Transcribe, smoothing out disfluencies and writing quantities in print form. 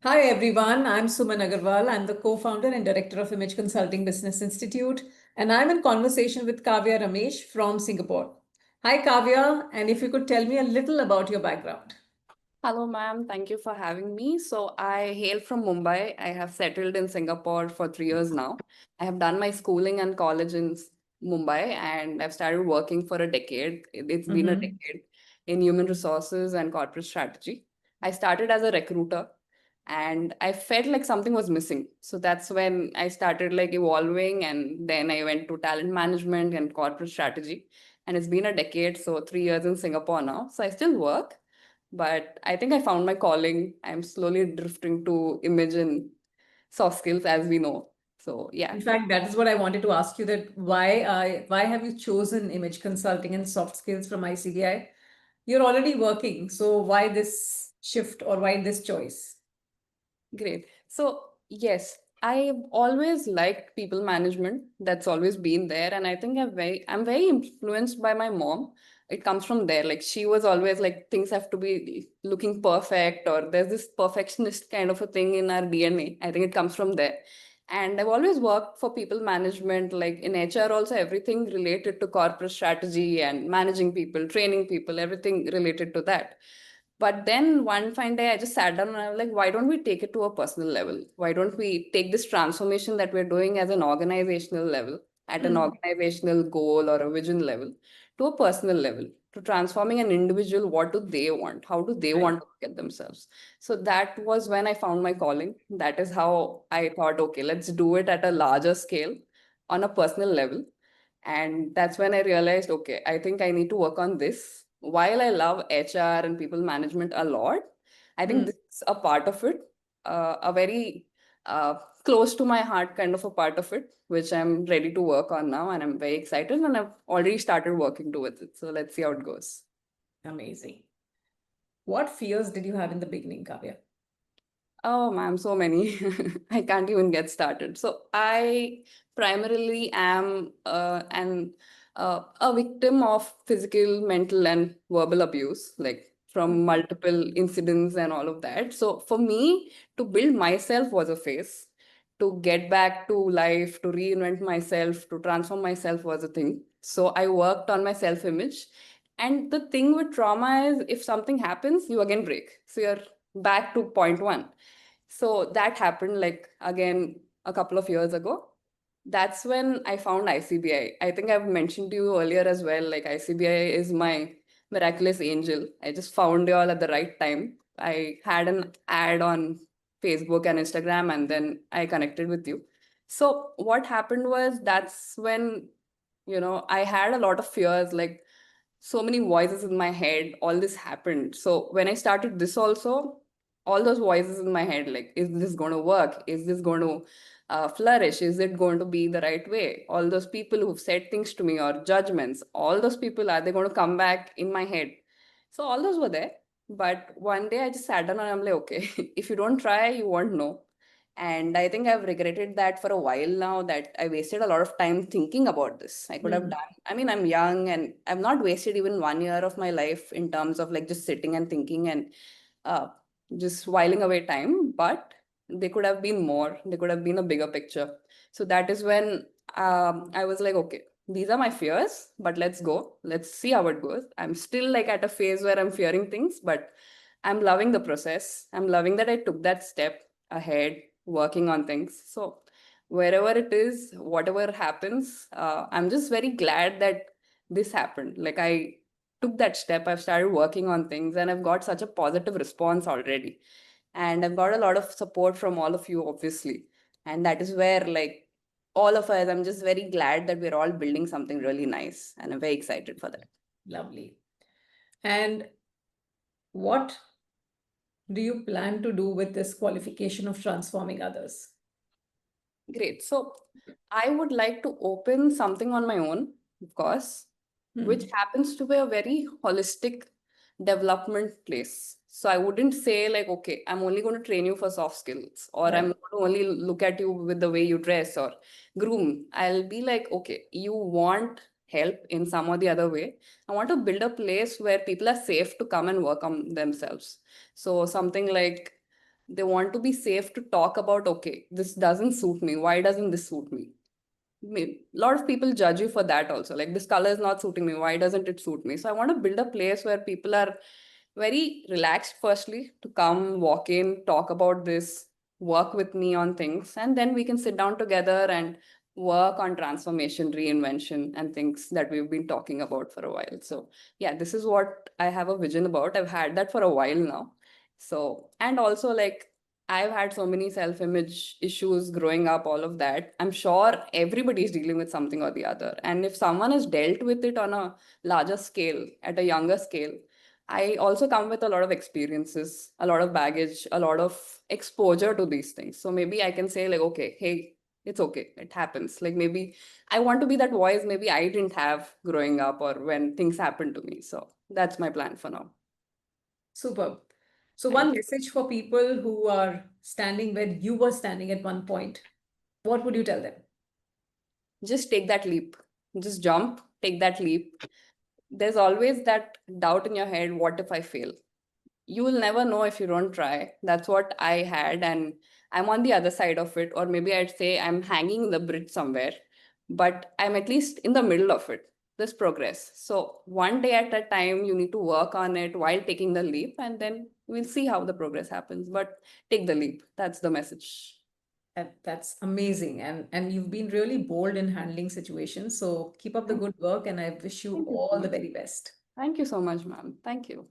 Hi everyone, I'm Suman Agarwal. I'm the co-founder and director of Image Consulting Business Institute, and I'm in conversation with Kavya Ramesh from Singapore. Hi Kavya, and if you could tell me a little about your background. Hello, ma'am. Thank you for having me. So, I hail from Mumbai. I have settled in Singapore for 3 years now. I have done my schooling and college in Mumbai, and I've started working for a decade. It's been a Mm-hmm. decade in human resources and corporate strategy. I started as a recruiter, and I felt like something was missing. So that's when I started like evolving, and then I went to talent management and corporate strategy. And it's been a decade, so 3 years in Singapore now. So I still work, but I think I found my calling. I'm slowly drifting to image and soft skills, as we know. So yeah, In fact, that is what I wanted to ask you that why have you chosen image consulting and soft skills from ICBI? You're already working, so why this shift or why this choice? great. So yes, I've always liked people management. That's always been there, and I think I'm very influenced by my mom. It comes from there. Like she was always like things have to be looking perfect, or there's this perfectionist kind of a thing in our DNA. I think it comes from there. And I've always worked for people management, like in HR also, everything related to corporate strategy and managing people, training people, everything related to that. But then one fine day, I just sat down and I was like, why don't we take it to a personal level? Why don't we take this transformation that we're doing as an organizational level, at an Hmm. organizational goal or a vision level, to a personal level, to transforming an individual? What do they want? How do they Right. want to look at themselves? So that was when I found my calling. That is how I thought, okay, let's do it at a larger scale on a personal level. And that's when I realized, okay, I think I need to work on this. While I love HR and people management a lot, I think Hmm. this is a part of it, a very uh, close to my heart kind of a part of it, which I'm ready to work on now. And I'm very excited and I've already started working towards it. So let's see how it goes. Amazing. What fears did you have in the beginning, Kavya? Oh, ma'am, so many. I can't even get started. So I primarily am a victim of physical, mental, and verbal abuse, like from multiple incidents and all of that. So for me, to build myself was a phase. To get back to life, to reinvent myself, to transform myself was a thing. So I worked on my self-image. And the thing with trauma is if something happens, you again break. So you're back to point one. So that happened like again a couple of years ago. That's when I found ICBI. I think I've mentioned to you earlier as well. Like ICBI is my miraculous angel. I just found you all at the right time. I had an ad on Facebook and Instagram, and then I connected with you. So what happened was that's when, I had a lot of fears, like so many voices in my head. All this happened. So when I started this also, all those voices in my head, like, is this going to work? Is this going to flourish? Is it going to be the right way? All those people who've said things to me or judgments, all those people, are they going to come back in my head? So all those were there. But one day I just sat down and I'm like, okay, if you don't try, you won't know. And I think I've regretted that for a while now, that I wasted a lot of time thinking about this. I could have Hmm. done, I mean, I'm young and I've not wasted even 1 year of my life in terms of like just sitting and thinking and uh, just whiling away time. But they could have been more, they could have been a bigger picture. So that is when I was like, okay, these are my fears, but let's go. Let's see how it goes. I'm still like at a phase where I'm fearing things, but I'm loving the process. I'm loving that I took that step ahead, working on things. So wherever it is, whatever happens, I'm just very glad that this happened. Like I took that step, I've started working on things, and I've got such a positive response already. And I've got a lot of support from all of you, obviously. And that is where, like, all of us, I'm just very glad that we're all building something really nice. And I'm very excited for that. Lovely. And what do you plan to do with this qualification of transforming others? Great. So I would like to open something on my own, of course, which Hmm. happens to be a very holistic development place. So I wouldn't say like, okay, I'm only going to train you for soft skills, or I'm Right. going to only look at you with the way you dress or groom. I'll be like, okay, you want help in some or the other way. I want to build a place where people are safe to come and work on themselves. So something like They want to be safe to talk about, okay, this doesn't suit me. Why doesn't this suit me? A lot of people judge you for that also. Like, this color is not suiting me. Why doesn't it suit me? So I want to build a place where people are very relaxed, firstly, to come, walk in, talk about this, work with me on things. And then we can sit down together and work on transformation, reinvention, and things that we've been talking about for a while. So, yeah, this is what I have a vision about. I've had that for a while now. So, and also, like, I've had so many self-image issues growing up, all of that. I'm sure everybody's dealing with something or the other. And if someone has dealt with it on a larger scale, at a younger scale, I also come with a lot of experiences, a lot of baggage, a lot of exposure to these things. So maybe I can say, like, okay, hey, it's okay. It happens. Like, maybe I want to be that voice maybe I didn't have growing up or when things happened to me. So that's my plan for now. Superb. So Thank one you. message for people who are standing where you were standing at one point, what would you tell them? Just take that leap. Just jump, take that leap. There's always that doubt in your head, what if I fail? You will never know if you don't try. That's what I had, and I'm on the other side of it. Or maybe I'd say I'm hanging the bridge somewhere, but I'm at least in the middle of it. There's progress. So one day at a time, you need to work on it while taking the leap, and then we'll see how the progress happens. But take the leap. That's the message. That's amazing. And you've been really bold in handling situations. So keep up the Thank good work and I wish you thank you so all the much. very best. Thank you so much, ma'am. Thank you.